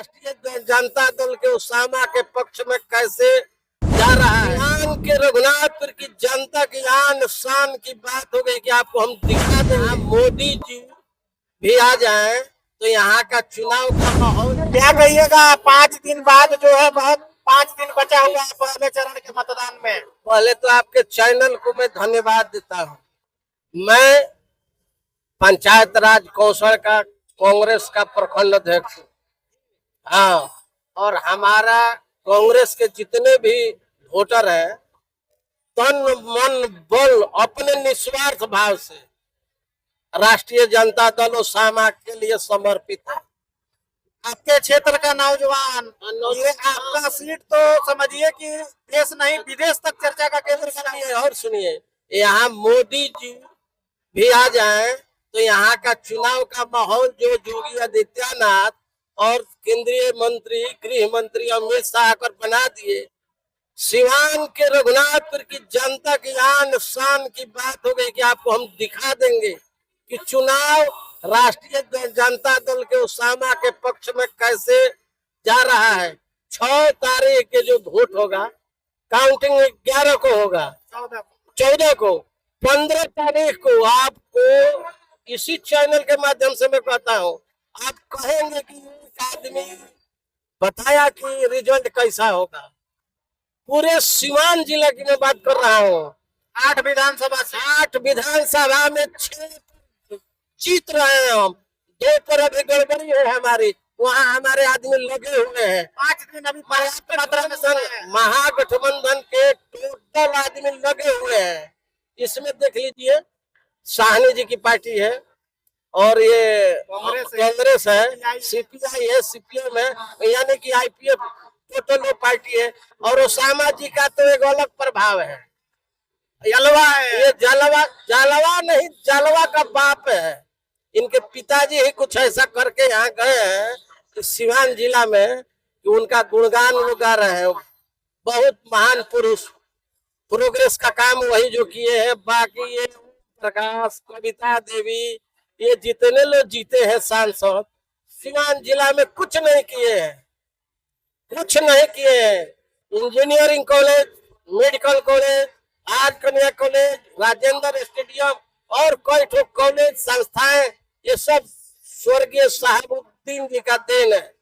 राष्ट्रीय जनता दल के उसामा के पक्ष में कैसे जा रहा है। ईरान के रघुनाथपुर की जनता की आन शान की बात हो गई कि आपको हम दिखा दें। मोदी जी भी आ जाएं तो यहाँ का चुनाव का माहौल क्या कहिएगा? 5 दिन बाद जो है बहुत 5 दिन बचा हुआ है पहले चरण के मतदान में। पहले तो आपके चैनल को मैं धन्यवाद देता हूँ। मैं पंचायत राज कौशल का कांग्रेस का प्रखंड अध्यक्ष हूँ। हाँ, और हमारा कांग्रेस के जितने भी वोटर हैं तन मन बल अपने निस्वार्थ भाव से राष्ट्रीय जनता दल उसामा के लिए समर्पित है। आपके क्षेत्र का नौजवान, ये आपका सीट तो समझिए कि देश नहीं विदेश तक चर्चा का केंद्र बना है। और सुनिए, यहाँ मोदी जी भी आ जाएं तो यहाँ का चुनाव का माहौल जो योगी आदित्यनाथ और केंद्रीय मंत्री गृह मंत्री अमित शाह कर बना दिए। सिवान के रघुनाथपुर की जनता की आन शान की बात हो गई कि आपको हम दिखा देंगे कि चुनाव राष्ट्रीय जनता दल के उसामा के पक्ष में कैसे जा रहा है। 6 तारीख के जो वोट होगा, काउंटिंग 11 को होगा, 14 को, 15 तारीख को आपको इसी चैनल के माध्यम से मैं कहता हूँ, आप कहेंगे कि एक आदमी बताया कि रिजल्ट कैसा होगा। पूरे सिवान जिले की मैं बात कर रहा हूँ। 8 विधानसभा से 8 विधानसभा में 6 जीत रहे हैं हम। 2 पर अभी गड़बड़ी है हमारी, वहाँ हमारे आदमी लगे हुए हैं। 5 दिन अभी पर्याप्त मात्रा में समय है। महागठबंधन के टोटल आदमी लगे हुए हैं। इसमें देख लीजिए, साहनी जी की पार्टी है और ये कांग्रेस है, सीपीआई है, सीपीएम है, यानी कि आईपीएफ टोटल पार्टी है। और उसामा जी का तो एक अलग प्रभाव है, जलवा है। ये जलवा नहीं, जलवा का बाप है। इनके पिताजी ही कुछ ऐसा करके यहाँ गए हैं कि सिवान जिला में कि उनका गुणगान वो गा रहे हैं। बहुत महान पुरुष, प्रोग्रेस का काम वही जो किए हैं। बाकी ये प्रकाश, कविता देवी, ये जितने लोग जीते हैं सांसद, सिवान जिला में कुछ नहीं किए हैं, कुछ नहीं किए हैं। Engineering college, medical college, art कन्या कॉलेज, राजेंद्र स्टेडियम और कई ठो कॉलेज संस्थाएं, ये सब स्वर्गीय साहबुद्दीन जी का देन है,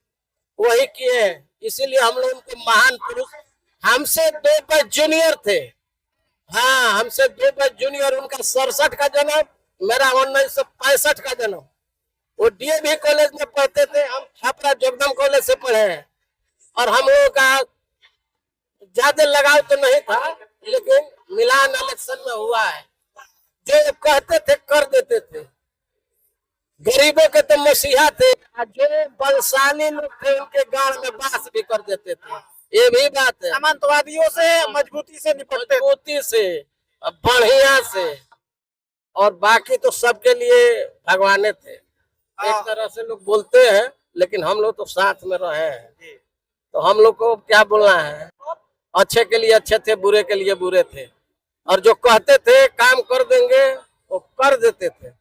वही किए हैं। इसीलिए हम लोग उनको महान पुरुष, हमसे 2 बैच जूनियर थे। हाँ, हमसे 2 बैच जूनियर। उनका 67 का जन्म, मेरा 1965 का जन्म। वो डीएवी कॉलेज में पढ़ते थे, हम छपरा जगदम कॉलेज से पढ़े हैं। और हम लोगों का ज्यादा लगाव तो नहीं था, लेकिन मिलान इलेक्शन में हुआ है। जो कहते थे कर देते थे। गरीबों के तो मसीहा थे, जो बलशाली लोग थे उनके गांव में बास भी कर देते थे। ये भी बात है। सामंतवादियों से मजबूती से निपटते, मजबूती से, बढ़िया से। और बाकी तो सबके लिए भगवाने थे। एक तरह से लोग बोलते हैं, लेकिन हम लोग तो साथ में रहे हैं, तो हम लोग को क्या बोलना है। अच्छे के लिए अच्छे थे, बुरे के लिए बुरे थे। और जो कहते थे काम कर देंगे, वो कर देते थे।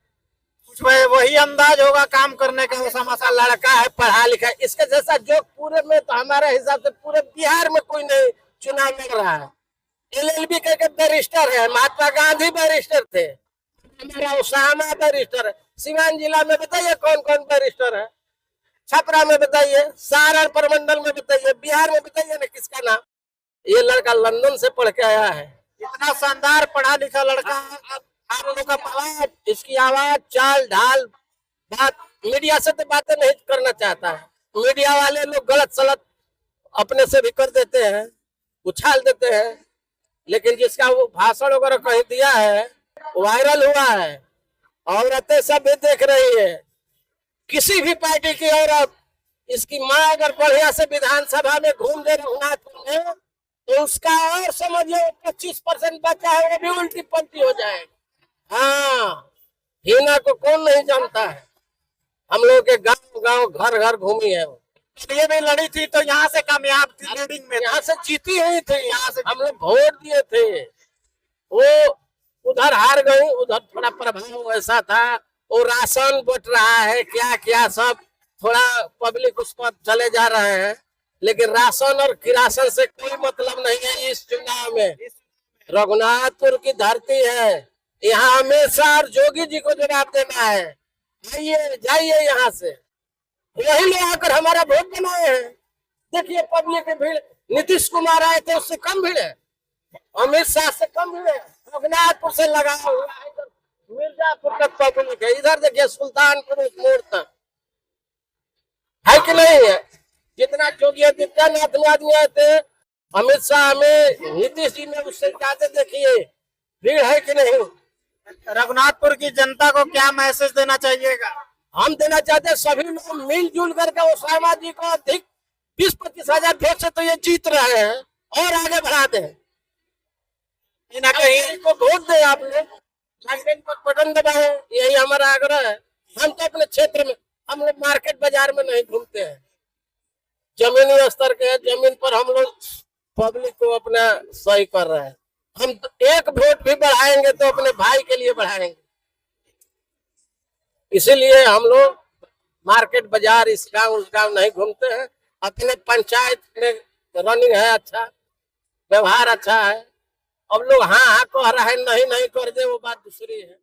कुछ वही अंदाज होगा काम करने का। उसामा ऐसा लड़का है, पढ़ा लिखा, इसके जैसा जो पूरे में तो हमारे हिसाब से पूरे बिहार में कोई नहीं चुनाव लड़ रहा है। LLB करके बैरिस्टर है, महात्मा गांधी बैरिस्टर थे, हमारा उसामा बैरिस्टर है। सिवान जिला में बताइए कौन कौन बैरिस्टर है। छपरा में बताइए, सारण प्रमंडल में बताइए, बिहार में बताइए ना किसका नाम। ये लड़का लंदन से पढ़ के आया है। इतना शानदार पढ़ा लिखा लड़का। आप लोगों का आवाज, इसकी आवाज, चाल ढाल, बात, मीडिया से तो बातें नहीं करना चाहता है। मीडिया वाले लोग गलत सलत अपने से भी कर देते हैं, उछाल देते हैं। लेकिन जिसका वो भाषण वगैरह कहीं दिया है, वायरल हुआ है, औरतें सब भी देख रही है। किसी भी पार्टी की औरत, इसकी माँ अगर बढ़िया से विधानसभा में घूम दे रघुनाथपुर में, तो उसका और समझिए 25% बचा है, वो भी उल्टी पलटी हो जाएगा। हाँ, हिना को कौन नहीं जानता है। हम लोग के गांव गांव घर घर घूमी है। ये भी लड़ी थी तो यहाँ से कामयाब थी, लीडिंग में यहाँ से जीती हुई थी। यहाँ से हम लोग वोट दिए थे। वो उधर हार गई, उधर थोड़ा प्रभाव ऐसा था। वो राशन बट रहा है, क्या क्या सब थोड़ा पब्लिक उस पर चले जा रहे हैं, लेकिन राशन और किरासन से कोई मतलब नहीं है इस चुनाव में। रघुनाथपुर की धरती है, यहाँ हमेशा और जोगी जी को जवाब देना है। आइए जाइए यहाँ से, वही लोग आकर हमारा वोट बनाए हैं। देखिए पब्लिक की भीड़, नीतीश कुमार आए थे उससे कम भीड़ है, अमित शाह से कम भीड़ है, रघुनाथपुर से लगा हुआ है, इधर मिर्जापुर का पब्लिक है, इधर देखिए सुल्तानपुर मोड़ तक है कि नहीं है। जितना योगी आदित्यनाथ में आदमी आए थे, अमित शाह में, नीतीश जी में, उससे ज्यादा देखिए भीड़ है कि नहीं। रघुनाथपुर की जनता को क्या मैसेज देना चाहिएगा? हम देना चाहते हैं सभी लोग मिलजुल करके ओसामा जी को अधिक 20-25 हजार वोट से तो ये जीत रहे हैं और आगे बढ़ा दें। कहीं ना कहीं को वोट दे आप लोग, बटन दबाए, यही हमारा आग्रह है। हम तो अपने क्षेत्र में, हम लोग मार्केट बाजार में नहीं घूमते हैं, जमीनी स्तर के जमीन पर हम लोग पब्लिक को अपना सही कर रहे हैं। हम तो एक वोट भी बढ़ाएंगे तो अपने भाई के लिए बढ़ाएंगे, इसीलिए हम लोग मार्केट बाजार इस गांव उस गांव नहीं घूमते हैं। अपने पंचायत में रनिंग है, अच्छा व्यवहार अच्छा है। अब लोग हाँ हाँ कह रहे हैं, नहीं नहीं कर दे, वो बात दूसरी है।